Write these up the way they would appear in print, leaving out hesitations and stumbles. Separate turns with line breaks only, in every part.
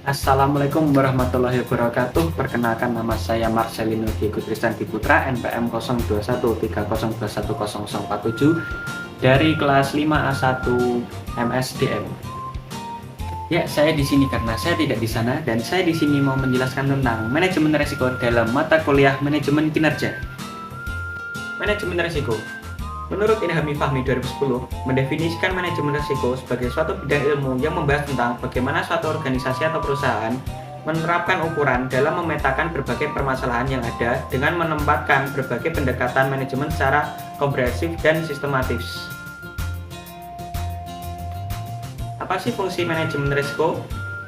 Assalamualaikum warahmatullahi wabarakatuh. Perkenalkan, nama saya Marcelino Diego Tristan Diputra, NPM 0213121047 dari kelas 5A1 MSDM. Ya, saya di sini karena saya tidak di sana, dan saya di sini mau menjelaskan tentang manajemen risiko dalam mata kuliah manajemen kinerja. Manajemen risiko, menurut Ilhami Fahmi 2010, mendefinisikan manajemen risiko sebagai suatu bidang ilmu yang membahas tentang bagaimana suatu organisasi atau perusahaan menerapkan ukuran dalam memetakan berbagai permasalahan yang ada dengan menempatkan berbagai pendekatan manajemen secara komprehensif dan sistematis. Apa sih fungsi manajemen risiko?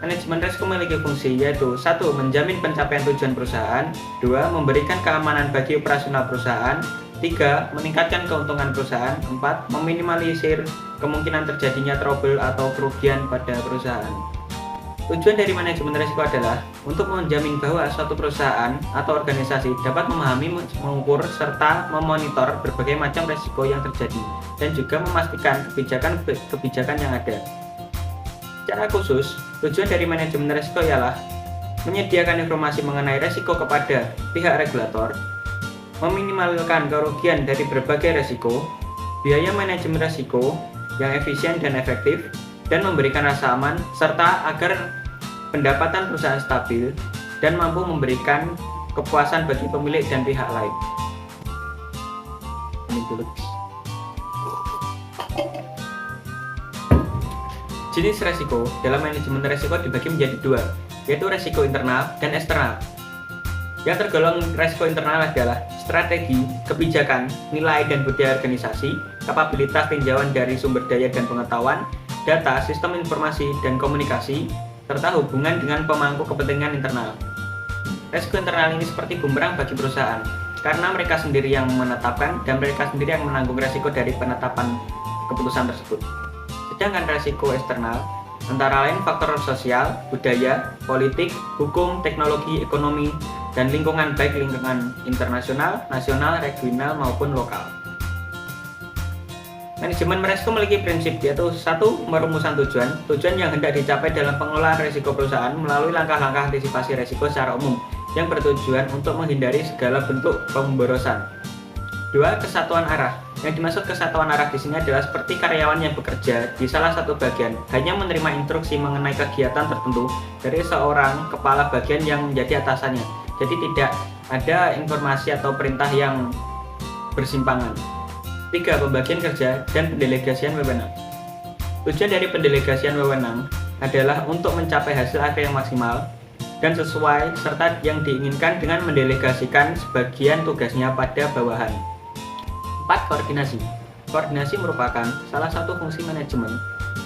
Manajemen risiko memiliki fungsi yaitu 1. Menjamin pencapaian tujuan perusahaan, 2. Memberikan keamanan bagi operasional perusahaan, 3. Meningkatkan keuntungan perusahaan, 4. Meminimalisir kemungkinan terjadinya trouble atau kerugian pada perusahaan. Tujuan dari manajemen risiko adalah untuk menjamin bahwa suatu perusahaan atau organisasi dapat memahami, mengukur, serta memonitor berbagai macam risiko yang terjadi dan juga memastikan kebijakan yang ada. Secara khusus, tujuan dari manajemen risiko ialah menyediakan informasi mengenai risiko kepada pihak regulator, meminimalkan kerugian dari berbagai risiko, biaya manajemen risiko yang efisien dan efektif, dan memberikan rasa aman, serta agar pendapatan perusahaan stabil dan mampu memberikan kepuasan bagi pemilik dan pihak lain. Jenis risiko dalam manajemen risiko dibagi menjadi dua, yaitu risiko internal dan eksternal. Yang tergolong risiko internal adalah strategi, kebijakan, nilai dan budaya organisasi, kapabilitas tinjauan dari sumber daya dan pengetahuan, data, sistem informasi dan komunikasi, serta hubungan dengan pemangku kepentingan internal. Risiko internal ini seperti bumerang bagi perusahaan, karena mereka sendiri yang menetapkan dan mereka sendiri yang menanggung risiko dari penetapan keputusan tersebut. Sedangkan risiko eksternal antara lain faktor sosial, budaya, politik, hukum, teknologi, ekonomi, dan lingkungan, baik lingkungan internasional, nasional, regional, maupun lokal. Manajemen risiko memiliki prinsip yaitu 1. Perumusan tujuan yang hendak dicapai dalam pengelolaan risiko perusahaan melalui langkah-langkah antisipasi risiko secara umum yang bertujuan untuk menghindari segala bentuk pemborosan. 2. Kesatuan arah. Yang dimaksud kesatuan arah di sini adalah seperti karyawan yang bekerja di salah satu bagian hanya menerima instruksi mengenai kegiatan tertentu dari seorang kepala bagian yang menjadi atasannya. Jadi tidak ada informasi atau perintah yang bersimpangan. 3. Pembagian kerja dan pendelegasian wewenang. Tujuan dari pendelegasian wewenang adalah untuk mencapai hasil akhir yang maksimal dan sesuai serta yang diinginkan dengan mendelegasikan sebagian tugasnya pada bawahan. 4. Koordinasi. Koordinasi merupakan salah satu fungsi manajemen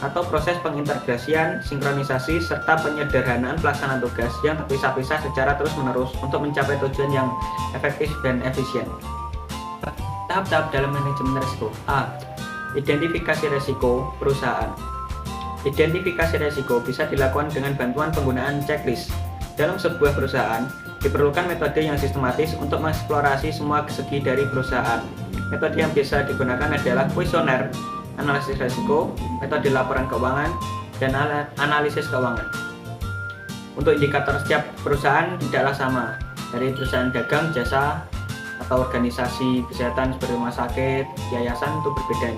atau proses pengintegrasian, sinkronisasi, serta penyederhanaan pelaksanaan tugas yang terpisah-pisah secara terus-menerus untuk mencapai tujuan yang efektif dan efisien. Tahap-tahap dalam manajemen risiko. A. Identifikasi risiko perusahaan. Identifikasi risiko bisa dilakukan dengan bantuan penggunaan checklist. Dalam sebuah perusahaan, diperlukan metode yang sistematis untuk mengeksplorasi semua segi dari perusahaan. Metode yang biasa digunakan adalah kuesioner, analisis risiko, metode laporan keuangan, dan analisis keuangan. Untuk indikator setiap perusahaan tidaklah sama, dari perusahaan dagang, jasa, atau organisasi kesehatan seperti rumah sakit, yayasan itu berbeda.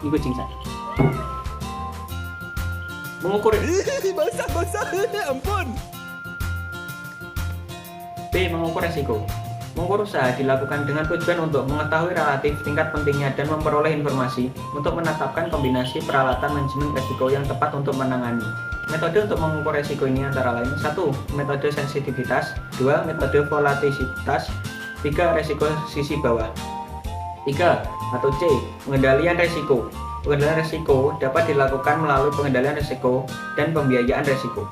Ini kucing saya. Mengukur
basah, ampun.
B. Mengukur risiko. Mengukur usaha dilakukan dengan tujuan untuk mengetahui relatif tingkat pentingnya dan memperoleh informasi untuk menetapkan kombinasi peralatan manajemen risiko yang tepat untuk menangani. Metode untuk mengukur risiko ini antara lain 1. Metode sensitivitas, 2. Metode volatilitas, 3. Risiko sisi bawah. 3. Atau C. Pengendalian risiko. Pengendalian risiko dapat dilakukan melalui pengendalian risiko dan pembiayaan risiko.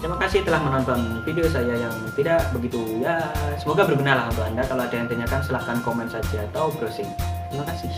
Terima kasih telah menonton video saya yang tidak begitu semoga berguna lah untuk Anda. Kalau ada yang tanyakan silahkan komen saja atau browsing. Terima kasih.